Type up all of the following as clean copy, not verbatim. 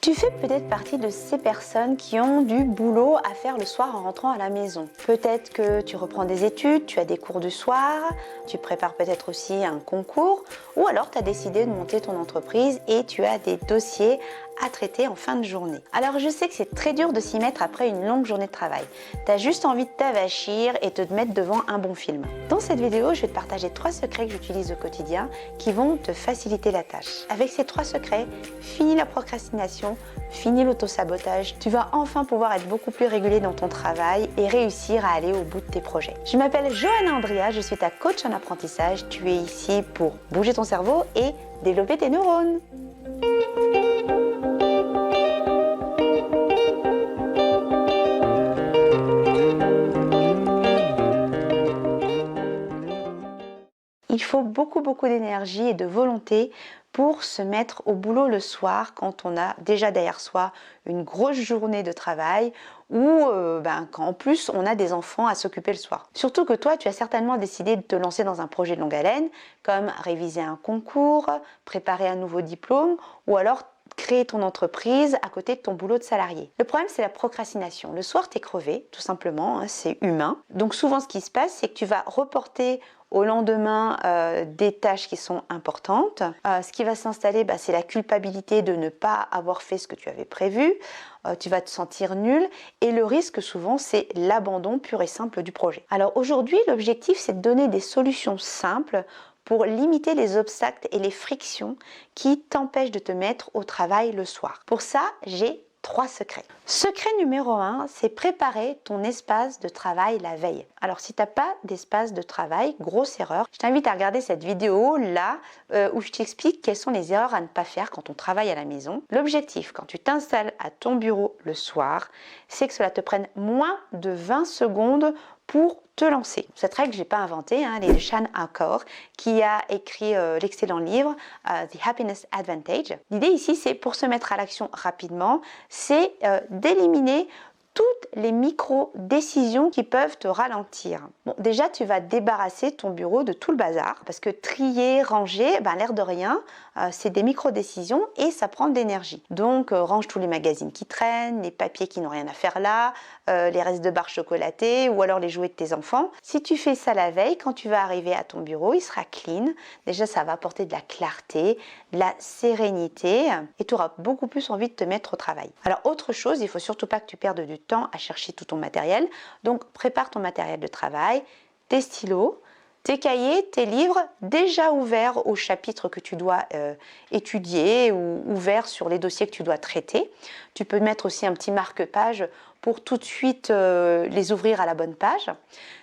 Tu fais peut-être partie de ces personnes qui ont du boulot à faire le soir en rentrant à la maison. Peut-être que tu reprends des études, tu as des cours du soir, tu prépares peut-être aussi un concours, ou alors tu as décidé de monter ton entreprise et tu as des dossiers à traiter en fin de journée. Alors je sais que c'est très dur de s'y mettre après une longue journée de travail. Tu as juste envie de t'avachir et de te mettre devant un bon film. Dans cette vidéo, je vais te partager 3 secrets que j'utilise au quotidien qui vont te faciliter la tâche. Avec ces 3 secrets, finis la procrastination, finis l'auto-sabotage, tu vas enfin pouvoir être beaucoup plus régulier dans ton travail et réussir à aller au bout de tes projets. Je m'appelle Johanna Andrea, je suis ta coach en apprentissage. Tu es ici pour bouger ton cerveau et développer tes neurones. Il faut beaucoup d'énergie et de volonté pour se mettre au boulot le soir quand on a déjà derrière soi une grosse journée de travail ou quand en plus on a des enfants à s'occuper le soir. Surtout que toi, tu as certainement décidé de te lancer dans un projet de longue haleine comme réviser un concours, préparer un nouveau diplôme ou alors créer ton entreprise à côté de ton boulot de salarié. Le problème, c'est la procrastination. Le soir, tu es crevé, tout simplement, hein, c'est humain. Donc souvent, ce qui se passe, c'est que tu vas reporter au lendemain des tâches qui sont importantes. Ce qui va s'installer, c'est la culpabilité de ne pas avoir fait ce que tu avais prévu. Tu vas te sentir nul et le risque souvent, c'est l'abandon pur et simple du projet. Alors aujourd'hui, l'objectif, c'est de donner des solutions simples pour limiter les obstacles et les frictions qui t'empêchent de te mettre au travail le soir. Pour ça, j'ai 3 secrets. Secret numéro 1, c'est préparer ton espace de travail la veille. Alors si tu n'as pas d'espace de travail, grosse erreur, je t'invite à regarder cette vidéo là où je t'explique quelles sont les erreurs à ne pas faire quand on travaille à la maison. L'objectif, quand tu t'installes à ton bureau le soir, c'est que cela te prenne moins de 20 secondes pour te lancer. Cette règle, je n'ai pas inventée, elle est de Sean Acor qui a écrit l'excellent livre The Happiness Advantage. L'idée ici, c'est pour se mettre à l'action rapidement, c'est d'éliminer toutes les micro-décisions qui peuvent te ralentir. Bon, déjà, tu vas débarrasser ton bureau de tout le bazar parce que trier, ranger, l'air de rien, c'est des micro-décisions et ça prend de l'énergie. Donc, range tous les magazines qui traînent, les papiers qui n'ont rien à faire là, les restes de barres chocolatées ou alors les jouets de tes enfants. Si tu fais ça la veille, quand tu vas arriver à ton bureau, il sera clean. Déjà, ça va apporter de la clarté, de la sérénité et tu auras beaucoup plus envie de te mettre au travail. Alors, autre chose, il ne faut surtout pas que tu perdes du temps à chercher tout ton matériel. Donc, prépare ton matériel de travail, tes stylos, tes cahiers, tes livres déjà ouverts au chapitre que tu dois étudier ou ouverts sur les dossiers que tu dois traiter. Tu peux mettre aussi un petit marque-page pour tout de suite les ouvrir à la bonne page.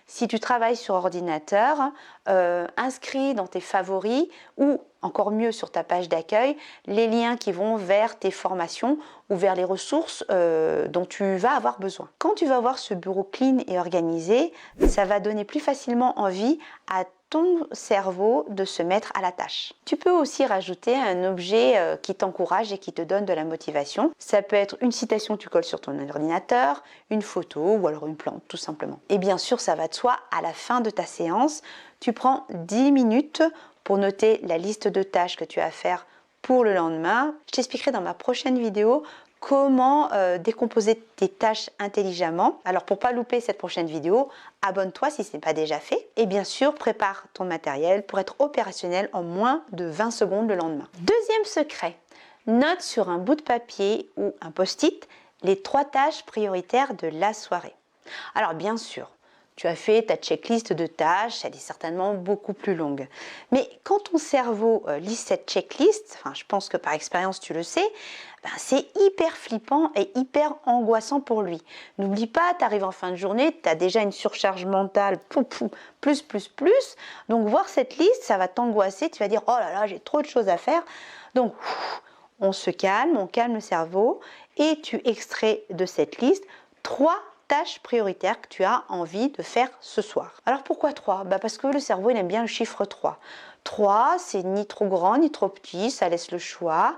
Si tu travailles sur ordinateur, inscris dans tes favoris ou encore mieux sur ta page d'accueil les liens qui vont vers tes formations ou vers les ressources dont tu vas avoir besoin. Quand tu vas voir ce bureau clean et organisé, ça va donner plus facilement envie à ton cerveau de se mettre à la tâche. Tu peux aussi rajouter un objet qui t'encourage et qui te donne de la motivation. Ça peut être une citation que tu colles sur ton ordinateur, une photo ou alors une plante tout simplement. Et bien sûr, ça va de soi, à la fin de ta séance, tu prends 10 minutes pour noter la liste de tâches que tu as à faire pour le lendemain. Je t'expliquerai dans ma prochaine vidéo comment décomposer tes tâches intelligemment. Alors pour ne pas louper cette prochaine vidéo, abonne-toi si ce n'est pas déjà fait. Et bien sûr, prépare ton matériel pour être opérationnel en moins de 20 secondes le lendemain. Deuxième secret, note sur un bout de papier ou un post-it les 3 tâches prioritaires de la soirée. Alors bien sûr, tu as fait ta checklist de tâches, elle est certainement beaucoup plus longue. Mais quand ton cerveau lit cette checklist, je pense que par expérience tu le sais, c'est hyper flippant et hyper angoissant pour lui. N'oublie pas, tu arrives en fin de journée, tu as déjà une surcharge mentale, plus. Donc voir cette liste, ça va t'angoisser, tu vas dire « Oh là là, j'ai trop de choses à faire ». Donc on se calme, on calme le cerveau et tu extrais de cette liste 3 tâches prioritaires que tu as envie de faire ce soir. Alors pourquoi 3 ? Parce que le cerveau il aime bien le chiffre 3. 3, c'est ni trop grand ni trop petit, ça laisse le choix.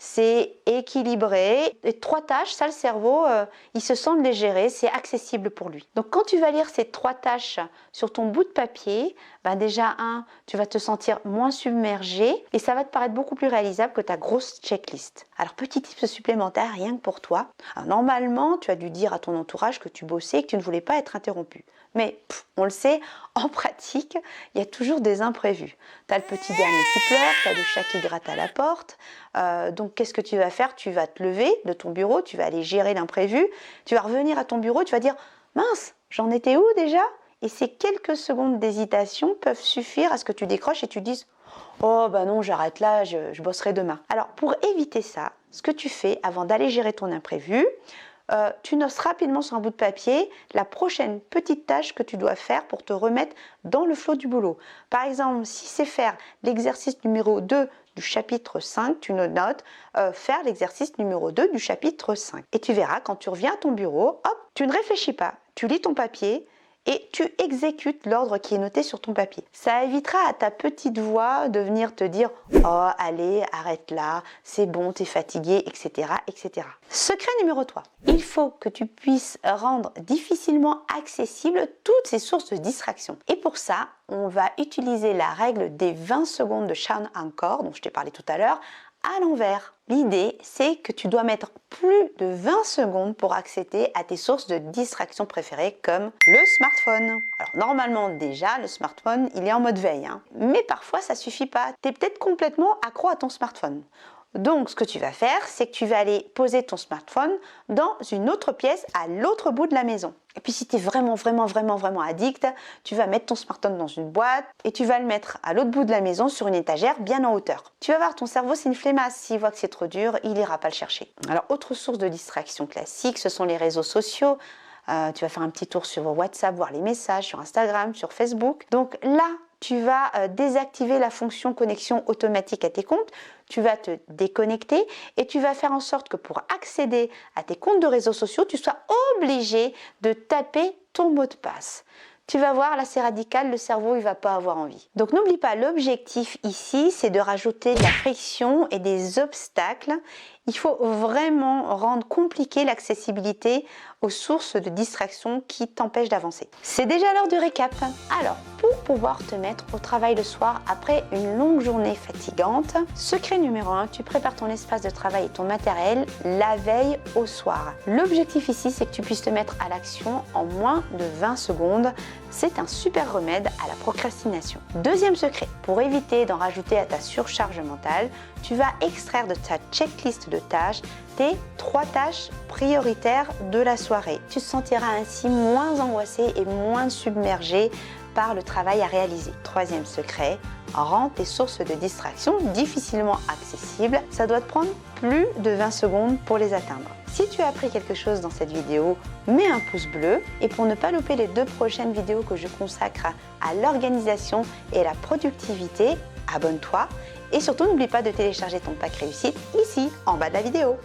C'est équilibré. Et 3 tâches, ça le cerveau, il se sent les gérer, c'est accessible pour lui. Donc quand tu vas lire ces 3 tâches sur ton bout de papier, ben déjà tu vas te sentir moins submergé et ça va te paraître beaucoup plus réalisable que ta grosse checklist. Alors petit tip supplémentaire, rien que pour toi. Alors, normalement, tu as dû dire à ton entourage que tu bossais et que tu ne voulais pas être interrompu. Mais on le sait, en pratique, il y a toujours des imprévus. Tu as le petit dernier qui pleure, tu as le chat qui gratte à la porte. Donc qu'est-ce que tu vas faire? Tu vas te lever de ton bureau, tu vas aller gérer l'imprévu, tu vas revenir à ton bureau, tu vas dire « Mince, j'en étais où déjà ?» Et ces quelques secondes d'hésitation peuvent suffire à ce que tu décroches et tu dises « Oh bah non, j'arrête là, je bosserai demain. » Alors pour éviter ça, ce que tu fais avant d'aller gérer ton imprévu, tu notes rapidement sur un bout de papier la prochaine petite tâche que tu dois faire pour te remettre dans le flot du boulot. Par exemple, si c'est faire l'exercice numéro 2 du chapitre 5, tu notes faire l'exercice numéro 2 du chapitre 5. Et tu verras, quand tu reviens à ton bureau, hop, tu ne réfléchis pas, tu lis ton papier et tu exécutes l'ordre qui est noté sur ton papier. Ça évitera à ta petite voix de venir te dire « Oh, allez, arrête là, c'est bon, t'es fatigué, etc. etc. » Secret numéro 3. Il faut que tu puisses rendre difficilement accessibles toutes ces sources de distraction. Et pour ça, on va utiliser la règle des 20 secondes de Shawn Achor, dont je t'ai parlé tout à l'heure, à l'envers. L'idée, c'est que tu dois mettre plus de 20 secondes pour accéder à tes sources de distraction préférées comme le smartphone. Alors normalement déjà, le smartphone, il est en mode veille, mais parfois ça suffit pas. Tu es peut-être complètement accro à ton smartphone. Donc ce que tu vas faire, c'est que tu vas aller poser ton smartphone dans une autre pièce à l'autre bout de la maison. Et puis si tu es vraiment addict, tu vas mettre ton smartphone dans une boîte et tu vas le mettre à l'autre bout de la maison sur une étagère bien en hauteur. Tu vas voir, ton cerveau c'est une flemmasse, s'il voit que c'est trop dur, il ira pas le chercher. Alors autre source de distraction classique, ce sont les réseaux sociaux. Tu vas faire un petit tour sur WhatsApp, voir les messages, sur Instagram, sur Facebook. Donc là, tu vas désactiver la fonction connexion automatique à tes comptes, tu vas te déconnecter et tu vas faire en sorte que pour accéder à tes comptes de réseaux sociaux, tu sois obligé de taper ton mot de passe. Tu vas voir, là c'est radical, le cerveau il va pas avoir envie. Donc n'oublie pas, l'objectif ici, c'est de rajouter de la friction et des obstacles. Il faut vraiment rendre compliqué l'accessibilité aux sources de distraction qui t'empêchent d'avancer. C'est déjà l'heure du récap. Alors, pour pouvoir te mettre au travail le soir après une longue journée fatigante, secret numéro 1, tu prépares ton espace de travail et ton matériel la veille au soir. L'objectif ici, c'est que tu puisses te mettre à l'action en moins de 20 secondes. C'est un super remède à la procrastination. Deuxième secret, pour éviter d'en rajouter à ta surcharge mentale, tu vas extraire de ta checklist de tâches tes 3 tâches prioritaires de la soirée. Tu te sentiras ainsi moins angoissé et moins submergé par le travail à réaliser. Troisième secret, rends tes sources de distraction difficilement accessibles. Ça doit te prendre plus de 20 secondes pour les atteindre. Si tu as appris quelque chose dans cette vidéo, mets un pouce bleu et pour ne pas louper les 2 prochaines vidéos que je consacre à l'organisation et la productivité, abonne-toi et surtout n'oublie pas de télécharger ton pack réussite ici en bas de la vidéo.